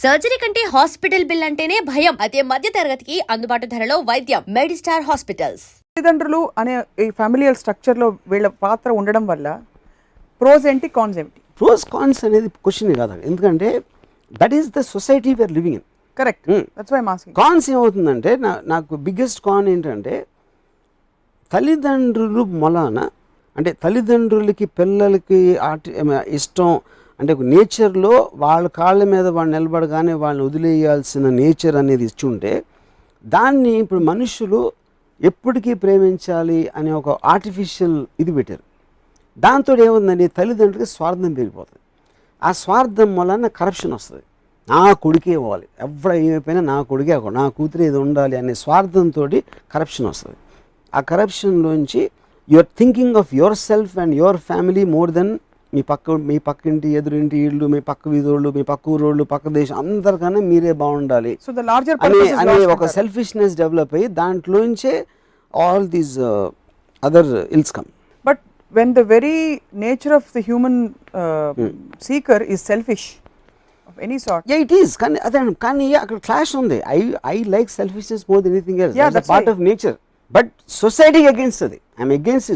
Surgery కంటే hospital bill అంటేనే భయం. అదే మధ్య తరగతికి అందుబాటు ధరలో వైద్యం. Medistar hospitals. తల్లిదండ్రులు అనే ఈ ఫ్యామిలియల్ స్ట్రక్చర్లో వీళ్ళ పాత్ర ఉండడం వల్ల ప్రోస్ ఏంటి, కాన్స్ ఏంటి? ప్రోస్ కాన్స్ అనేది క్వశ్చన్ కాదు, ఎందుకంటే that is the society we are living in. Correct, that's why I am asking. కాన్స్ ఏమవుతుందంటే నాకు బిగ్గెస్ట్ కాన్ ఏంటంటే తల్లిదండ్రులు మొలాన, అంటే తల్లిదండ్రులకి పిల్లలకి ఇష్టం అంటే నేచర్లో వాళ్ళ కాళ్ళ మీద వాళ్ళు నిలబడగానే వాళ్ళని వదిలేయాల్సిన నేచర్ అనేది ఇచ్చి ఉంటే దాన్ని ఇప్పుడు మనుషులు ఎప్పటికీ ప్రేమించాలి అనే ఒక ఆర్టిఫిషియల్ ఇది పెట్టారు. దాంతో ఏముందండి, తల్లిదండ్రులకి స్వార్థం పెరిగిపోతుంది. ఆ స్వార్థం వలన కరప్షన్ వస్తుంది. నా కొడుకే ఇవ్వాలి, ఎవడ ఏమైపోయినా నా కొడుకే, నా కూతురు ఇది ఉండాలి అనే స్వార్థంతో కరప్షన్ వస్తుంది. ఆ కరప్షన్లోంచి you're thinking of yourself and your family more than మీ పక్కింటి, ఎదురింటి ఇళ్ళు, మీ పక్క వీధోళ్ళు, మీ పక్క ఊరోళ్ళు, పక్క దేశం, అందరికన్నా మీరే బాగుండాలి అనే ఒక సెల్ఫిష్నెస్ డెవలప్ అయ్యి దాంట్లోంచే all these other ills come. But when the very nature of the human seeker is selfish of any sort. Yeah, it is. కానీ అక్కడ క్లాష్ ఉంది. I like selfishness more than anything else. That's part of nature. But సొసైటీకి against అది. I'm against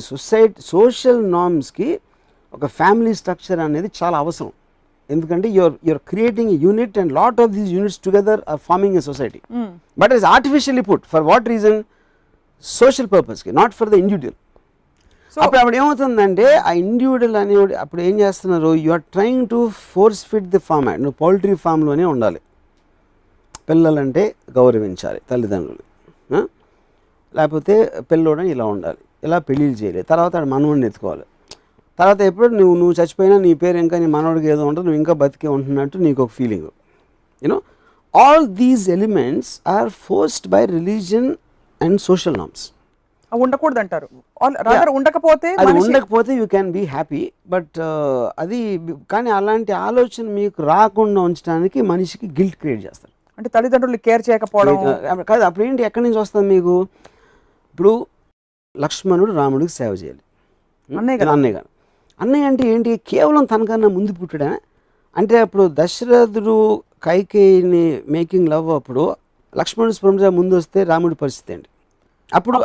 social నార్మ్స్కి ఒక family structure అనేది చాలా అవసరం. ఎందుకంటే you're creating a unit and lot of these units together are forming a society. But it's artificially put for what reason? Social పర్పస్కి, not for the individual. అప్పుడు ఏమవుతుందంటే ఆ ఇండివిజువల్ అనేవాడు అప్పుడు ఏం చేస్తున్నారు, you are trying to force fit the format. నువ్వు poultry ఫామ్లోనే ఉండాలి, పిల్లలంటే గౌరవించాలి తల్లిదండ్రులు, లేకపోతే పిల్లోడని ఇలా ఉండాలి, ఇలా పెళ్ళిళ్ళు చేయలేదు, తర్వాత మనవడిని ఎత్తుకోవాలి, తర్వాత ఎప్పుడు నువ్వు చచ్చిపోయినా నీ పేరు ఇంకా నీ మనవడికి ఏదో ఉంటుంది, నువ్వు ఇంకా బతికే ఉంటున్నట్టు నీకు ఒక feeling. You know, all these elements are forced by religion and social norms. ఉండకూడదు అంటారు. ఉండకపోతే you can be happy. But అది కానీ అలాంటి ఆలోచన మీకు రాకుండా ఉంచడానికి మనిషికి గిల్ట్ క్రియేట్ చేస్తారు. అంటే తల్లిదండ్రులు కేర్ చేయకపోవడం కాదు. అప్పుడు ఏంటి, ఎక్కడి నుంచి వస్తుంది మీకు? ఇప్పుడు లక్ష్మణుడు రాముడికి సేవ చేయాలి, అన్నయ్య అంటే ఏంటి, కేవలం తనకన్నా ముందు పుట్టాడా? అంటే అప్పుడు దశరథుడు కైకేయిని మేకింగ్ లవ్ అప్పుడు లక్ష్మణుడు స్పృహ ముందు వస్తే రాముడి పరిస్థితి ఏంటి? అప్పుడు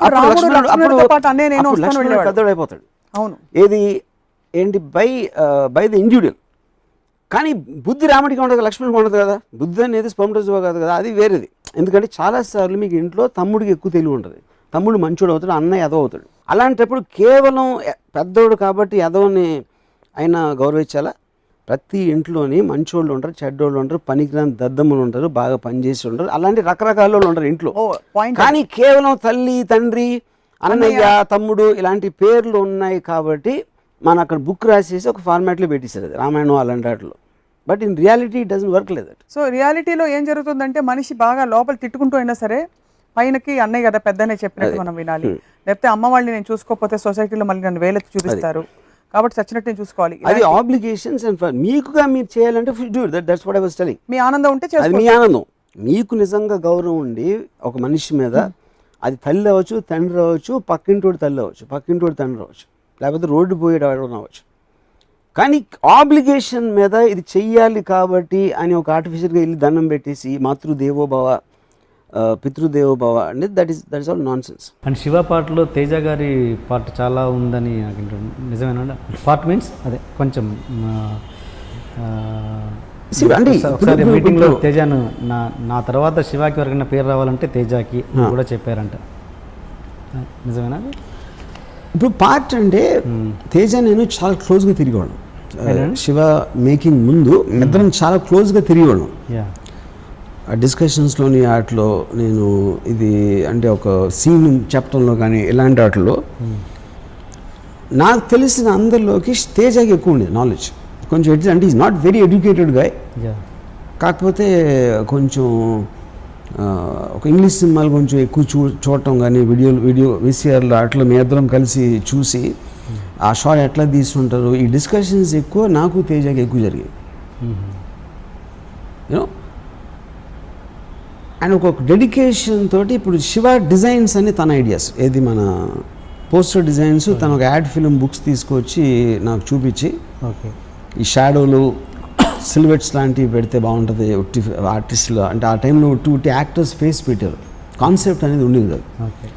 పెద్దోడైపోతాడు. అవును, ఏది ఏంటి బై ద ఇండివిజువల్. కానీ బుద్ధి రాముడికి ఉండదు, లక్ష్మణుడికి ఉండదు కదా. బుద్ధి అనేది స్పర్మటోజోవా కాదు కదా, అది వేరేది. ఎందుకంటే చాలాసార్లు మీకు ఇంట్లో తమ్ముడికి ఎక్కువ తెలివి ఉంటుంది, తమ్ముడు మంచోడు అవుతాడు, అన్నయ్య ఎదవ అవుతాడు. అలాంటప్పుడు కేవలం పెద్దోడు కాబట్టి ఎదవని అయినా గౌరవించాలా? ప్రతి ఇంట్లోని మంచోళ్ళు ఉంటారు, చెడ్డోళ్ళు ఉంటారు, పనికిరాని దద్దమ్మలు ఉంటారు, బాగా పనిచేసి ఉంటారు, అలాంటి రకరకాల వాళ్ళు ఉంటారు ఇంట్లో. కానీ కేవలం తల్లి, తండ్రి, అన్నయ్య, తమ్ముడు ఇలాంటి పేర్లు ఉన్నాయి కాబట్టి మనం అక్కడ బుక్ రాసేసి ఒక ఫార్మాట్లో పెట్టేశారు, అది రామాయణం అలాంటి వాటిలో. But in reality it doesn't work లేదు. సో రియాలిటీలో ఏం జరుగుతుందంటే మనిషి బాగా లోపల తిట్టుకుంటూ అయినా సరే పైనకి అన్నయ్య కదా పెద్దనే చెప్పినట్టు మనం వినాలి. లేకపోతే అమ్మ వాళ్ళని నేను చూసుకోకపోతే సొసైటీలో మళ్ళీ నన్ను వేలెత్తి చూపిస్తారు, కాబట్టి చచ్చినట్టు నేను చూసుకోవాలి. అది ఆబ్లిగేషన్స్ అండ్ మీకుగా మీరు చేయాలంటే that's what I was telling. మీ ఆనందం ఉంటే అది మీ ఆనందం. మీకు నిజంగా గౌరవం ఉండి ఒక మనిషి మీద, అది తల్లి అవ్వచ్చు, తండ్రి అవ్వచ్చు, పక్కింటోడు తల్లి అవ్వచ్చు, పక్కింటోడు తండ్రి అవ్వచ్చు, లేకపోతే రోడ్డు పోయేడు అవ్వచ్చు. కానీ ఆబ్లిగేషన్ మీద ఇది చెయ్యాలి కాబట్టి అని ఒక ఆర్టిఫిషియల్గా వెళ్ళి దండం పెట్టేసి మాతృదేవోభవ, పితృదేవోభవ అంటే that is all non sense. And Shiva పాటలో తేజ గారి పాట చాలా ఉందని నిజమేనా? పార్ట్ మీన్స్ అదే కొంచెం ఒకసారి మీటింగ్లో తేజను నా తర్వాత శివాకి వరకైనా పేరు రావాలంటే తేజకి కూడా చెప్పారంట, నిజమేనా? ఇప్పుడు పార్ట్ అంటే తేజ నేను చాలా క్లోజ్గా తిరిగేవాళ్ళం. శివ మేకింగ్ ముందు ఇద్దరం చాలా క్లోజ్గా తిరిగేవాళ్ళం. ఆ డిస్కషన్స్లోని వాటిలో నేను ఇది అంటే ఒక సీన్ చెప్పడంలో కానీ ఇలాంటి వాటిలో నాకు తెలిసిన అందరిలోకి తేజకి ఎక్కువ ఉండేది నాలెడ్జ్. కొంచెం అంటే is not very educated guy, కాకపోతే కొంచెం ఒక ఇంగ్లీష్ సినిమాలు కొంచెం ఎక్కువ చూడటం కానీ వీడియో విసిఆర్లో అట్లా మీ ఇద్దరం కలిసి చూసి ఆ షాట్ ఎట్లా తీసుకుంటారు, ఈ డిస్కషన్స్ ఎక్కువ నాకు తేజకి ఎక్కువ జరిగాయి. యూనో, అండ్ ఒక డెడికేషన్ తోటి ఇప్పుడు శివ డిజైన్స్ అని తన ఐడియాస్, ఏది మన పోస్టర్ డిజైన్స్, తను ఒక యాడ్ ఫిల్మ్ బుక్స్ తీసుకొచ్చి నాకు చూపించి ఈ షాడోలు సిల్వెట్స్ లాంటివి పెడితే బాగుంటుంది ఉట్టి ఆర్టిస్టులు, అంటే ఆ టైంలో ఉట్టి యాక్టర్స్ ఫేస్ పెట్టారు, కాన్సెప్ట్ అనేది ఉండేది కాదు. ఓకే.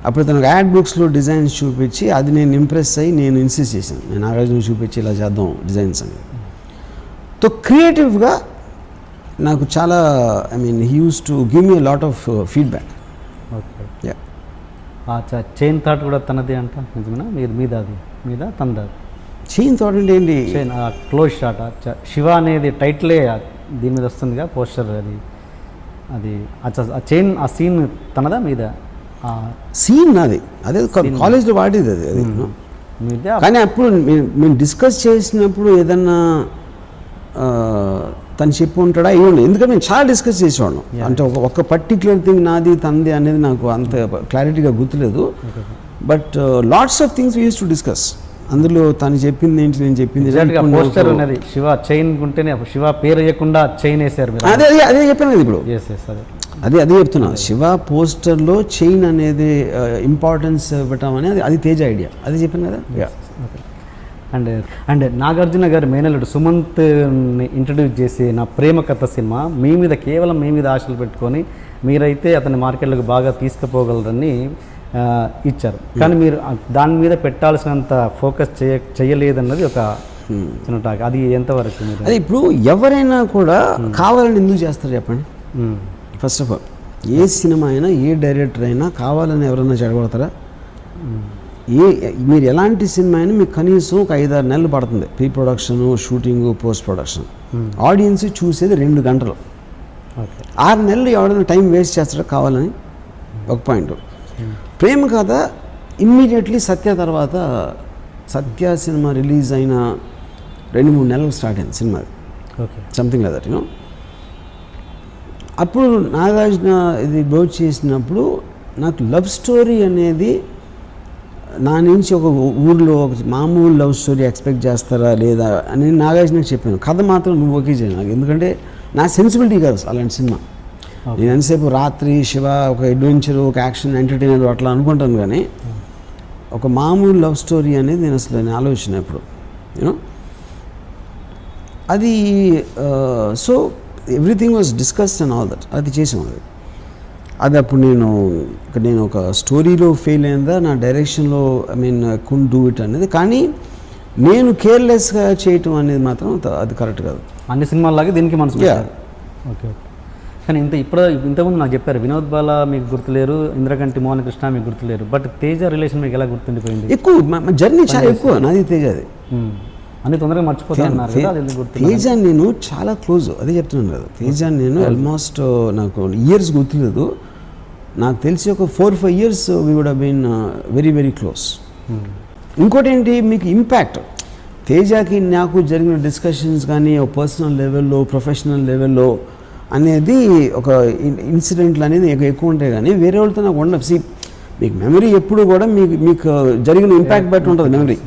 అప్పుడు తనకు యాడ్ బుక్స్లో డిజైన్స్ చూపించి అది నేను ఇంప్రెస్ అయ్యి నేను ఇన్సిస్ట్ చేశాను, నేను నాగార్జున చూపించి ఇలా చేద్దాం డిజైన్స్ అని. సో క్రియేటివ్గా నాకు చాలా he use to give me lot of feedback. Okay. Chain thought కూడా తనది అంట, నిజమేనా? మీద అది మీద తనది. చైన్ థాట్ అంటే ఏంటి? చైన్ క్లోజ్ షాట్ శివ అనేది టైటిలే దీని మీద వస్తుందిగా పోస్టర్, అది ఆ చైన్ ఆ సీన్ తనదా మీద? సీన్ నాది, అదే కాలేజ్లో వాడేది అది మీద. కానీ అప్పుడు మేము డిస్కస్ చేసినప్పుడు ఏదన్నా తను చెప్పి ఉంటాడా ఇవ్వండి, ఎందుకంటే మేము చాలా డిస్కస్ చేసేవాళ్ళం. అంటే ఒక పర్టిక్యులర్ థింగ్ నాది తనది అనేది నాకు అంత క్లారిటీగా గుర్తులేదు. But lots of things we use to discuss. అందులో తను చెప్పింది ఏంటి, నేను చెప్పింది పోస్టర్ ఉన్నది శివ చైన్ ఉంటేనే శివ పేరు వేయకుండా చైన్ వేసారు. అదే అదే చెప్పాను కదా ఇప్పుడు, అదే చెప్తున్నా. శివ పోస్టర్లో చైన్ అనేది ఇంపార్టెన్స్ ఇవ్వటం అనేది అది తేజ ఐడియా, అది చెప్పాను కదా. అండ్ నాగార్జున గారు మేనల్లుడు సుమంత్ ఇంట్రడ్యూస్ చేసి నా ప్రేమ కథ సినిమా కేవలం మీ మీద ఆశలు పెట్టుకొని మీరైతే అతని మార్కెట్లకు బాగా తీసుకుపోగలరని ఇచ్చారు. కానీ మీరు దాని మీద పెట్టాల్సినంత ఫోకస్ చేయలేదన్నది ఒక చిన్న టాక్. అది ఎంతవరకు? అదే ఇప్పుడు ఎవరైనా కూడా కావాలని ఎందుకు చేస్తారు చెప్పండి? First of all A cinema అయినా ఏ డైరెక్టర్ అయినా కావాలని ఎవరైనా చెడగొడతారా? మీరు ఎలాంటి సినిమా అయినా మీకు కనీసం ఒక 5-6 నెలలు పడుతుంది, pre production, shooting, post production. Audience చూసేది 2 గంటలు. 6 నెలలు ఎవరైనా టైం వేస్ట్ చేస్తారా కావాలని? ఒక పాయింట్. ప్రేమ కథ ఇమ్మీడియట్లీ సత్య తర్వాత, సత్య సినిమా రిలీజ్ అయిన 2-3 నెలలకు స్టార్ట్ అయింది cinema, something like that, you know. అప్పుడు నాగార్జున ఇది బ్రోచ్ చేసినప్పుడు నాకు లవ్ స్టోరీ అనేది నా నుంచి ఒక ఊర్లో ఒక మామూలు లవ్ స్టోరీ ఎక్స్పెక్ట్ చేస్తారా లేదా అని నాగార్జునకి చెప్పాను. కథ మాత్రం నువ్వు ఓకే చేయాలి నాకు, ఎందుకంటే నా సెన్సిబిలిటీ కాదు అలాంటి సినిమా. నేను ఎంతసేపు రాత్రి శివ ఒక అడ్వెంచరు, ఒక యాక్షన్, ఎంటర్టైనర్ అట్లా అనుకుంటాను, కానీ ఒక మామూలు లవ్ స్టోరీ అనేది నేను అసలు నేను ఆలోచన ఎప్పుడు, యూనో. అది so everything was discussed and all that, అది చేసాం. అది అప్పుడు నేను ఒక స్టోరీలో ఫెయిల్ అయిందా, నా డైరెక్షన్లో కుడ్ డూ ఇట్ అనేది. కానీ నేను కేర్లెస్గా చేయటం అనేది మాత్రం అది కరెక్ట్ కాదు. అన్ని సినిమాల్లాగే దీనికి మనసు. ఓకే. కానీ ఇంతకుముందు నాకు చెప్పారు వినోద్ బాల మీకు గుర్తులేరు, ఇంద్రకంటి మోహన్ కృష్ణ మీకు గుర్తులేరు, బట్ తేజ రిలేషన్ మీకు ఎలా గుర్తుండిపోయింది? ఎక్కువ జర్నీ చాలా ఎక్కువ నాది తేజది, అన్ని తొందరగా మర్చిపోతాను. తేజ నేను చాలా క్లోజ్, అదే చెప్తున్నాను కదా. తేజ నేను ఆల్మోస్ట్ నాకు ఇయర్స్ గుర్తులేదు, నాకు తెలిసి ఒక 4-5 years we would have been very very close. ఇంకోటి ఏంటి, మీకు ఇంపాక్ట్ తేజకి నాకు జరిగిన డిస్కషన్స్ కానీ ఒక పర్సనల్ లెవెల్లో, ప్రొఫెషనల్ లెవెల్లో అనేది ఒక ఇన్సిడెంట్లు అనేది ఎక్కువ ఉంటాయి, కానీ వేరే వాళ్ళతో నాకు ఉండదు. మీకు మెమరీ ఎప్పుడు కూడా మీకు జరిగిన ఇంపాక్ట్ బట్టి ఉంటుంది memory.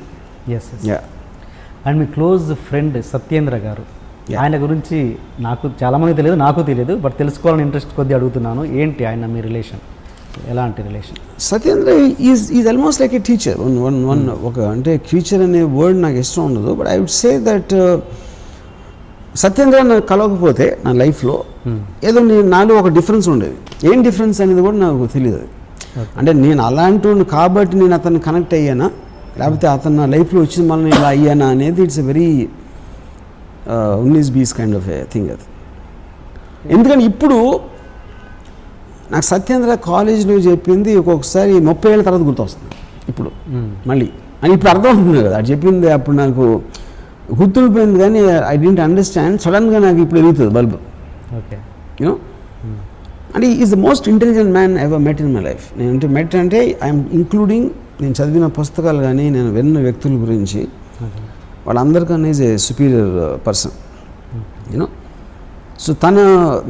And me close friend Satyendra గారు, ఆయన గురించి నాకు చాలామంది తెలియదు, నాకు తెలియదు, బట్ తెలుసుకోవాలని ఇంట్రెస్ట్ కొద్దిగా అడుగుతున్నాను. ఏంటి ఆయన మీ రిలేషన్, ఎలాంటి relation? Satyendra is almost like a teacher. ఒక అంటే టీచర్ అనే వర్డ్ నాకు ఇష్టం ఉండదు, but I would say that Satyendra నాకు కలవకపోతే నా లైఫ్లో ఏదో నాలో ఒక డిఫరెన్స్ ఉండేది. ఏం డిఫరెన్స్ అనేది కూడా నాకు తెలియదు. అంటే నేను అలాంటి కాబట్టి నేను అతన్ని కనెక్ట్ అయ్యానా, లేకపోతే అతను నా లైఫ్లో వచ్చిన వల్ల ఇలా అయ్యానా అనేది ఇట్స్ ఎ వెరీ ఉన్నీస్ బీస్ కైండ్ ఆఫ్ ఏ థింగ్ అది. ఎందుకంటే ఇప్పుడు నాకు సత్యేంద్ర కాలేజీలో చెప్పింది ఒక్కొక్కసారి 30 ఏళ్ళ తర్వాత గుర్తొస్తుంది ఇప్పుడు మళ్ళీ అని ఇప్పుడు అర్థం అవుతుంది కదా. అది చెప్పింది అప్పుడు నాకు గుర్తుండిపోయింది, కానీ ఐ డెంట్ అండర్స్టాండ్. సడన్గా నాకు ఇప్పుడు ఎదుగుతుంది బల్బ్. Okay, you know. అంటే is the most intelligent man ever met in my life. నేను మెట్ అంటే ఐఎమ్ ఇంక్లూడింగ్ నేను చదివిన పుస్తకాలు కానీ నేను విన్న వ్యక్తుల గురించి వాళ్ళందరికన్నా is a superior person, you know. So తన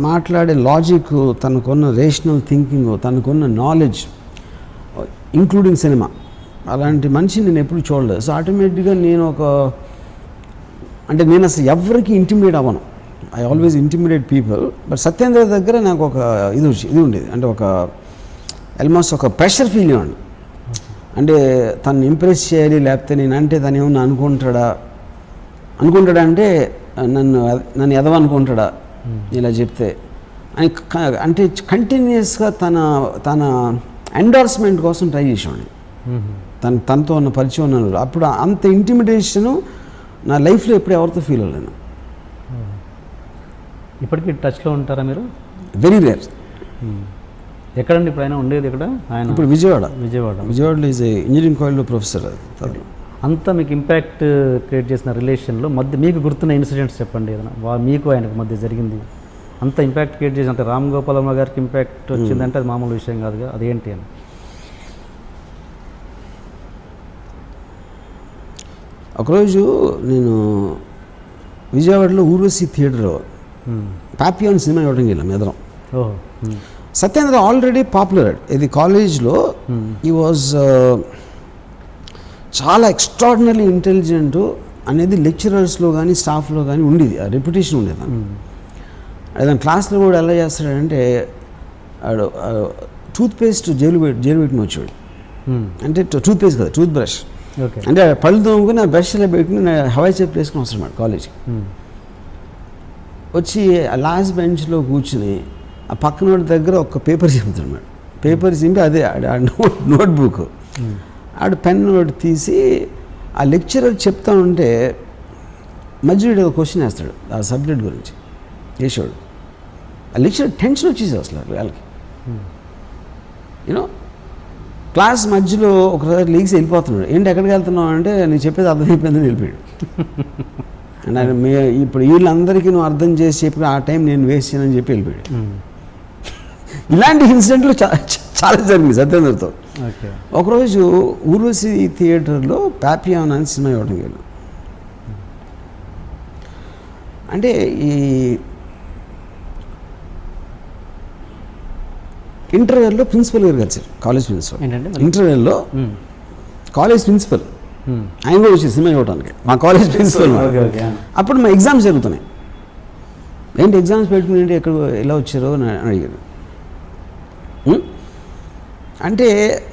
మాట్లాడే లాజిక్, తనకున్న రేషనల్ థింకింగ్, తనకున్న నాలెడ్జ్, ఇంక్లూడింగ్ సినిమా, అలాంటి మనిషిని నేను ఎప్పుడు చూడలేదు. సో ఆటోమేటిక్గా నేను నేను అసలు ఎవరికి ఇంటిమిడేట్ అవ్వను. I always intimidate people. But Satyendra దగ్గర నాకు ఒక ఇది ఉండేది, అంటే ఒక ఆల్మోస్ట్ ఒక ప్రెషర్ ఫీల్ ఇవ్వండి. అంటే తను ఇంప్రెస్ చేయాలి, లేకపోతే నేనంటే తను ఏమన్నా అనుకుంటాడా అంటే నన్ను ఎదవనుకుంటాడా ఇలా చెప్తే అని అంటే కంటిన్యూస్గా తన ఎండార్స్మెంట్ కోసం ట్రై చేసేవాడిని. తనతో ఉన్న పరిచయం ఉన్నాను. అప్పుడు అంత ఇంటిమిడేషను నా లైఫ్లో ఎప్పుడు ఎవరితో ఫీల్ అవ్వలేను. ఇప్పటికీ టచ్లో ఉంటారా మీరు? Very rare. ఎక్కడండి ఇప్పుడు ఆయన ఉండేది? ఇక్కడ ఆయన ఇప్పుడు విజయవాడలో ఈజ్ ఇంజనీరింగ్ కాలేజ్లో ప్రొఫెసర్. అంతా మీకు ఇంపాక్ట్ క్రియేట్ చేసిన రిలేషన్లో మీకు గుర్తున్న ఇన్సిడెంట్స్ చెప్పండి ఏదైనా మీకు ఆయనకు మధ్య జరిగింది. అంత ఇంపాక్ట్ క్రియేట్ చేసి అంటే రామ్ గోపాల్ వర్మ గారికి ఇంపాక్ట్ వచ్చిందంటే అది మామూలు విషయం కాదుగా, అదేంటి అని. ఒకరోజు నేను విజయవాడలో ఊర్వశి థియేటర్లో పాపియాన్ సినిమా చూడడానికి వెళ్ళాం ఎదరం. Satyendra already popular. ఇది కాలేజ్లో ఈ వాజ్ చాలా ఎక్స్ట్రాడినరీ ఇంటెలిజెంట్ అనేది లెక్చరర్స్లో కానీ స్టాఫ్లో కానీ ఉండేది, ఆ రెప్యుటేషన్ ఉండేది. అదే క్లాస్లో కూడా ఎలా చేస్తాడంటే టూత్పేస్ట్ జైలు పెట్టిన వచ్చాడు. అంటే టూత్పేస్ట్ కదా, టూత్ బ్రష్. అంటే పళ్ళు తోముకుని ఆ బ్రష్లో పెట్టుకుని హవాయి చెప్పు వేసుకుని వస్తున్నాడు కాలేజ్కి. వచ్చి ఆ లాస్ట్ బెంచ్లో కూర్చుని ఆ పక్కన దగ్గర ఒక పేపర్ చింపుతున్నాడు. పేపర్ చింపి అదే నోట్బుక్ ఆడు పెన్ నోట్ తీసి ఆ లెక్చరర్ చెప్తా ఉంటే మధ్యలో ఒక క్వశ్చన్ వేస్తాడు ఆ సబ్జెక్ట్ గురించి వేసాడు. ఆ లెక్చరర్ టెన్షన్ వచ్చేసి అసలు వాళ్ళకి యూనో క్లాస్ మధ్యలో ఒకసారి లీగ్స్ వెళ్ళిపోతున్నాడు. ఏంటి ఎక్కడికి వెళ్తున్నావు అంటే నేను చెప్పేది అర్థమైపోయిందని వెళ్ళిపోయాడు. అండ్ ఇప్పుడు వీళ్ళందరికీ నువ్వు అర్థం చేసి చెప్పి ఆ టైం నేను వేస్ట్ చేయనని చెప్పి వెళ్ళిపోయాడు. ఇలాంటి ఇన్సిడెంట్లు చాలా జరిగింది సత్యేంద్రతో. ఒకరోజు ఊర్వశి థియేటర్లో పాపియాన్ అని సినిమా ఇవ్వడం వెళ్ళాం. అంటే ఈ ఇంటర్వెల్లో ప్రిన్సిపల్ గారు కలిసారు, కాలేజ్ ప్రిన్సిపల్. ఇంటర్వెల్లో కాలేజ్ ప్రిన్సిపల్ ఆయన కూడా వచ్చి సినిమా ఇవ్వడానికి మా కాలేజ్ ప్రిన్సిపల్. అప్పుడు మా ఎగ్జామ్స్ జరుగుతున్నాయి. ఏంటి ఎగ్జామ్స్ పెట్టుకుని ఏంటి ఎక్కడ ఎలా వచ్చారో అని అడిగారు. అంటే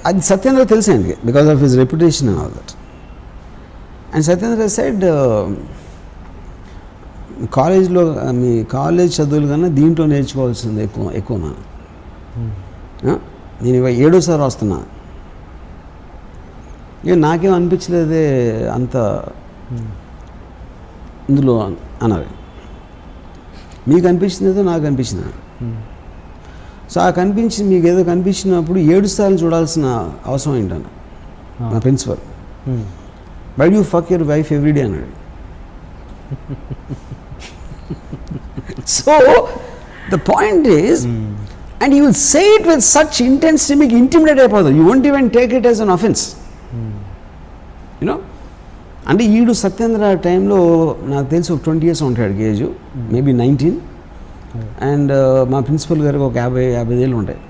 అది సత్యేంద్ర తెలుసు ఆయనకి because of his reputation and all that. And Satyendra side కాలేజ్లో మీ కాలేజ్ చదువులు కన్నా దీంట్లో నేర్చుకోవాల్సింది ఎక్కువ నేను 7వ వస్తున్నా. నాకేం అనిపించలేదే అంత ఇందులో అన్నారు. మీకు అనిపించిందేదో నాకు అనిపించింది. సో ఆ కనిపించింది మీకు ఏదో కనిపించినప్పుడు 7 సార్లు చూడాల్సిన అవసరం ఏంటన్నా నా principle. Why do fuck your wife everyday అన్నాడు. So the point is and you will say it with such intensity మీకు ఇంటిమిడేట్ అయిపోతుంది. You won't even take it as an offence. You know అంటే ఈడు సత్యేంద్ర టైంలో నాకు తెలిసి ఒక 20 years ఉంటాడు ఏజ్, మేబీ 19. అండ్ మా ప్రిన్సిపల్ గారికి ఒక 50 ఏళ్ళు ఉంటాయి.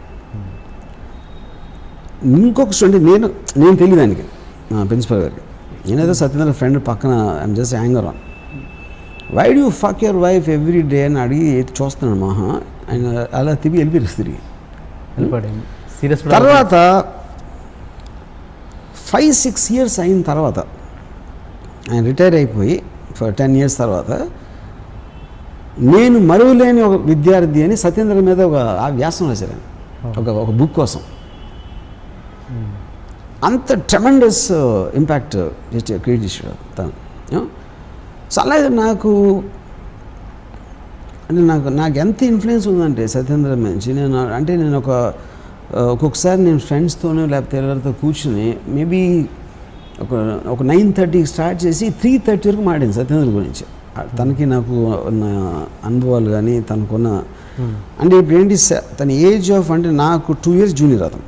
ఇంకొక స్టూడెంట్ నేను తెలియదు ఆయనకి, మా ప్రిన్సిపల్ గారికి. నేనేదో సత్యేంద్ర ఫ్రెండ్ పక్కన I'm just hanger on. Why do fuck your wife every day అని అడిగి చూస్తున్నాడు మహా. ఆయన అలా వెళ్ళిపోయారు తిరిగి. తర్వాత 5-6 years అయిన తర్వాత ఆయన రిటైర్ అయిపోయి 10 years తర్వాత నేను మరువలేని ఒక విద్యార్థి అని సత్యేంద్ర మీద ఒక వ్యాసం రాశారు ఆయన, ఒక బుక్ కోసం. అంత ట్రెమెండస్ ఇంపాక్ట్ క్రియేట్ చేశాడు తను. సో అలాగే నాకు ఎంత ఇన్ఫ్లుయెన్స్ ఉందంటే సత్యేంద్ర నుంచి నేను ఒక్కొక్కసారి నేను ఫ్రెండ్స్తోనో లేకపోతే ఎవరితో కూర్చుని మేబీ ఒక 9:30కి స్టార్ట్ చేసి 3:30 వరకు మాట్లాడింది సత్యేంద్ర గురించి. తనకి నాకు ఉన్న అనుభవాలు కానీ తనకున్న అంటే ఇప్పుడు ఏంటి తన ఏజ్ ఆఫ్ అంటే నాకు 2 years జూనియర్ అతను.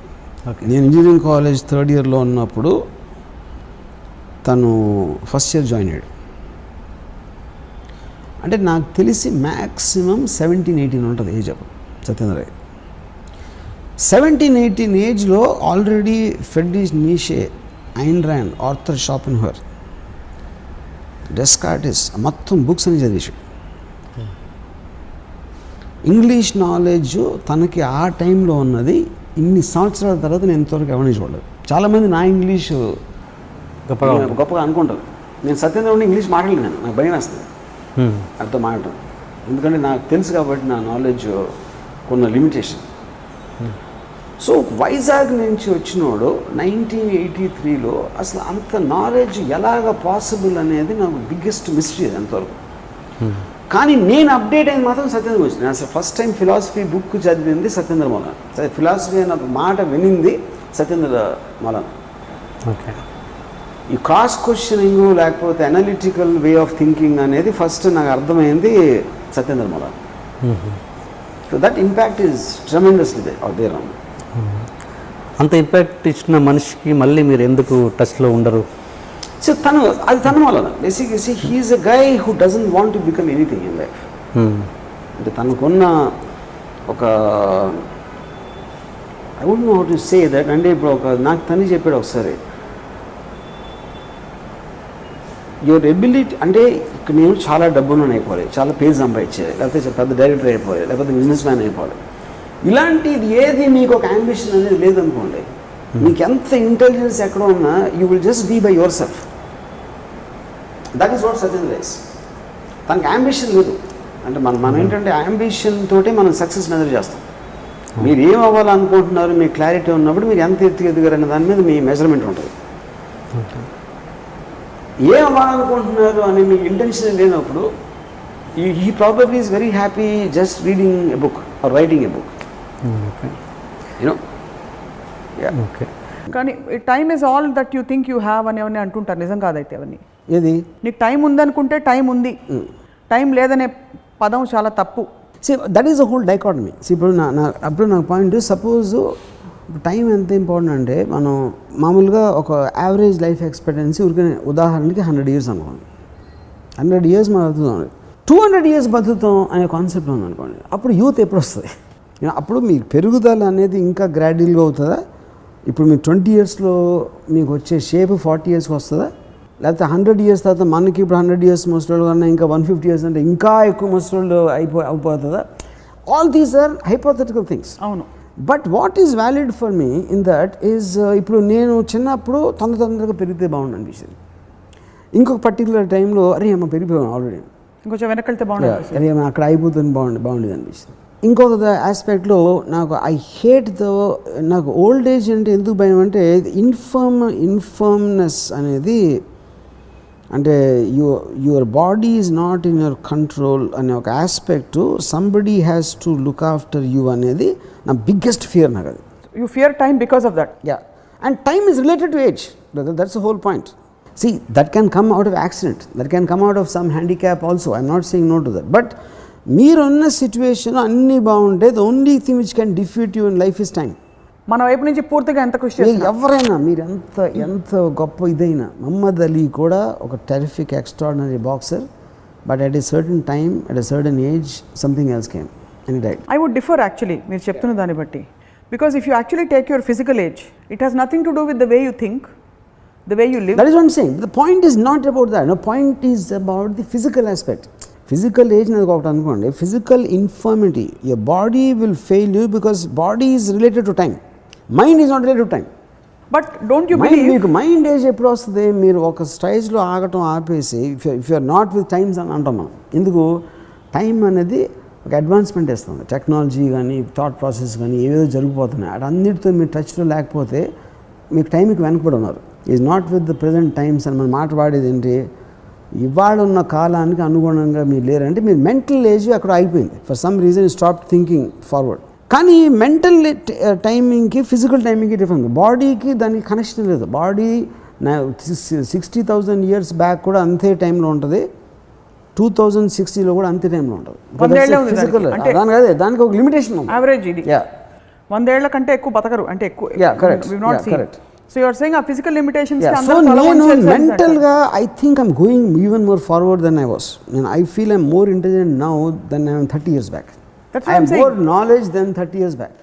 నేను ఇంజనీరింగ్ కాలేజ్ 3rd yearలో ఉన్నప్పుడు తను ఫస్ట్ ఇయర్ జాయిన్ అయ్యాడు. అంటే నాకు తెలిసి మ్యాక్సిమం 17-18 ఉంటుంది ఏజ్ అప్పుడు సత్యేంద్ర. 17-18 ఏజ్లో already Friedrich Nietzsche, Ayn Rand, Arthur Schopenhauer, Descartes మొత్తం బుక్స్ అని చదివేశాడు. ఇంగ్లీష్ నాలెడ్జ్ తనకి ఆ టైంలో ఉన్నది ఇన్ని సంవత్సరాల తర్వాత నేను ఇంతవరకు ఎవరిని చూడలేదు. చాలామంది నా ఇంగ్లీష్ గొప్పగా అనుకుంటారు. నేను సత్యేంద్ర ఉండి ఇంగ్లీష్ మాట్లాడలేను, నాకు భయం వేస్తుంది. అర్థం మాట్లాడటం. ఎందుకంటే నాకు తెలుసు కాబట్టి నా నాలెడ్జ్ కొన్న లిమిటేషన్. సో వైజాగ్ నుంచి వచ్చినోడు 1983లో అసలు అంత నాలెడ్జ్ ఎలాగ పాసిబుల్ అనేది నాకు బిగ్గెస్ట్ మిస్టరీ అది అంతవరకు. కానీ నేను అప్డేట్ అయింది మాత్రం సత్యేంద్ర మోహన్. నేను అసలు ఫస్ట్ టైం ఫిలాసఫీ బుక్ చదివింది సత్యేంద్ర మోహన్. ఫిలాసఫీ అన్న మాట వినింది సత్యేంద్ర మోహన్. ఓకే. ఈ క్రాస్ క్వశ్చనింగ్ లేకపోతే అనలిటికల్ వే ఆఫ్ థింకింగ్ అనేది ఫస్ట్ నాకు అర్థమైంది Satyendra Mohan. So that impact is tremendously there on. అంత ఇంపాక్ట్ ఇచ్చిన మనిషికి మళ్ళీ మీరు ఎందుకు టచ్లో ఉండరు? సో తన వలన బేసిక్గా he is a guy who doesn't want to become anything in life. అంటే తనకున్న ఒక I would know how to say that. అంటే ఇప్పుడు నాకు తను చెప్పాడు ఒకసారి, యువర్ ఎబిలిటీ అంటే ఇక్కడ నేను చాలా డబ్బును అయిపోవాలి, చాలా పేజ్ సంపాదించేది, లేకపోతే పెద్ద డైరెక్టర్ అయిపోవాలి, లేకపోతే బిజినెస్ మ్యాన్ అయిపోవాలి. ఇలాంటిది ఏది మీకు ఒక అంబిషన్ అనేది లేదనుకోండి, మీకు ఎంత ఇంటెలిజెన్స్ ఎక్కడ ఉన్నా you will just be by yourself. That is what Satyendra is. తనకి అంబిషన్ లేదు. అంటే మనం ఏంటంటే అంబిషన్ తోటే మనం సక్సెస్ మెజర్ చేస్తాం. మీరు ఏం అవ్వాలనుకుంటున్నారు, మీకు క్లారిటీ ఉన్నప్పుడు మీరు ఎంత ఎదిగారనే దాని మీద మీ మెజర్మెంట్ ఉంటుంది. ఏం అవ్వాలనుకుంటున్నారు అని మీకు ఇంటెన్షన్ లేనప్పుడు he probably is very happy just reading a book or writing a book. You know. Okay. కానీ time is all that you think you have అని అవన్నీ అంటుంటారు. నిజం కాదైతే అవన్నీ. ఏది నీకు టైం ఉందనుకుంటే టైం ఉంది, టైం లేదనే పదం చాలా తప్పు. That is a whole dichotomy. ఇప్పుడు నాకు పాయింట్, సపోజ్ టైం ఎంత ఇంపార్టెంట్ అంటే మనం మామూలుగా ఒక యావరేజ్ లైఫ్ ఎక్స్పెక్టెన్సీ ఉదాహరణకి 100 years అనుకోండి. 100 years మనం బతుకుతాం. 200 years బతుకుతాం అనే కాన్సెప్ట్ ఉందనుకోండి. అప్పుడు యూత్ ఎప్పుడు వస్తుంది? అప్పుడు మీ పెరుగుదల అనేది ఇంకా గ్రాడ్యువల్గా అవుతుందా? ఇప్పుడు మీరు 20 yearsలో మీకు వచ్చే షేప్ 40 yearsకి వస్తుందా? లేకపోతే 100 years తర్వాత మనకి ఇప్పుడు 100 years ముసలోళ్ళు కన్నా ఇంకా 150 years అంటే ఇంకా ఎక్కువ ముసలోళ్ళు అయిపోతుందా? All these are hypothetical things. అవును. But what is valid for me in that is, ఇప్పుడు నేను చిన్నప్పుడు తొందరగా పెరిగితే బాగుండు అనిపించింది. ఇంకొక పర్టికులర్ టైంలో అరే అమ్మ పెరిగిపోయాను ఆల్రెడీ, ఇంకొంచెం వెనకెళ్తే బాగుంటుంది, అరే అక్కడ అయిపోతుంది బాగుండేది అనిపిస్తుంది. ఇంకొక ఆస్పెక్ట్లో నాకు నాకు ఓల్డ్ ఏజ్ అంటే ఎందుకు భయం అంటే ఇన్ఫర్మ్నెస్ అనేది, అంటే your body is not in your control అనే ఒక aspect, somebody has to look after you అనేది నా బిగ్గెస్ట్ ఫియర్. నాకు అది you fear time because of that. Yeah, and time is related to age. That's the whole point. See, that can come out of accident, that can come out of some handicap also. I'm not saying no to that. But మీరున్న situation అన్నీ బాగుంటే the only thing which can defeat you in life is time. మన వైపు నుంచి పూర్తిగా ఎంత కృషి చేస్తాం, ఎవరైనా మీరు ఎంత గొప్ప ఇదైనా. మహమ్మద్ అలీ కూడా ఒక terrific extraordinary boxer, but at a certain time at a certain age something else came and he died. I would differ actually మీరు చెప్తున్న దాన్ని బట్టి. Because if you actually take your physical age, it has nothing to do with the way you think, the way you live. That is what I'm saying. The point is not about that. No, point is about the physical aspect. Physical age nadu okati anukondi, physical infirmity, your body will fail you because body is related to time, mind is not related to time. But don't you believe మీకు mind age ఎప్పుడు వస్తుంది? మీరు ఒక స్టేజ్లో ఆగటం ఆపేసి if you're not with times అని అంటాం మనం. ఎందుకు? టైం అనేది ఒక అడ్వాన్స్మెంట్ ఇస్తుంది. టెక్నాలజీ కానీ థాట్ ప్రాసెస్ కానీ ఏవేదో జరిగిపోతున్నాయి, అన్నిటితో మీరు టచ్లో లేకపోతే మీకు టైంకి వెనకబడి ఉన్నారు. Is not with the present times అని మనం మాట్లాడేది ఏంటి? ఇవాళ ఉన్న కాలానికి అనుగుణంగా మీరు లేరంటే మీరు మెంటల్ ఏజ్ అక్కడ అయిపోయింది. For some reason you stop thinking forward. కానీ మెంటల్ టైమింగ్కి ఫిజికల్ టైమింగ్కి డిఫరెంట్. బాడీకి దానికి కనెక్షన్ లేదు. బాడీ 60,000 years బ్యాక్ కూడా అంతే టైంలో ఉంటుంది, 2060లో కూడా అంతే టైంలో ఉంటుంది. ఫిజికల్ దానికి ఒక లిమిటేషన్ ఉంది. యావరేజ్ ఇది 100 ఏళ్ల కంటే ఎక్కువ బతకరు అంటే ఎక్కువ. Correct. So you are saying a physical limitations Yeah, so mental ga I think I'm going even more forward than I was. I feel I'm more intelligent now than I am 30 years back. That's what I have I'm more knowledge than 30 years back.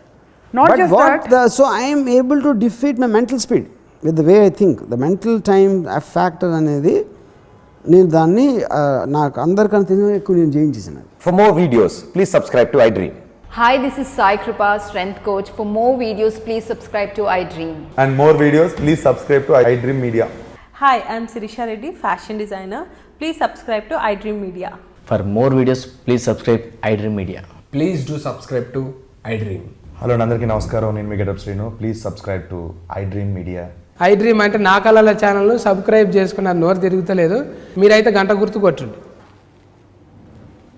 Not but just that. So I am able to defeat my mental speed with the way I think. The mental time factor anedi నేను దాన్ని నాకు అందరికంటే ఎక్కువ నేను జయించేసాను. For more videos, please subscribe to iDream. Hi, this is Sai Kripa, Strength Coach. For more videos, please subscribe to iDream. And more videos, please subscribe to iDream Media. Hi, I'm Sirisha Reddy, fashion designer. Please subscribe to iDream Media. For more videos, please subscribe iDream Media. Please do subscribe to iDream. Hello అందరికీ నమస్కారం, నేను మీ Getup Srinu. Please subscribe to iDream media. iDream అంటే నా కళల channel subscribe చేసుకున్న నోరు తిరుగుతలేదు, మీరైతే గంట గుర్తు కొట్టండి.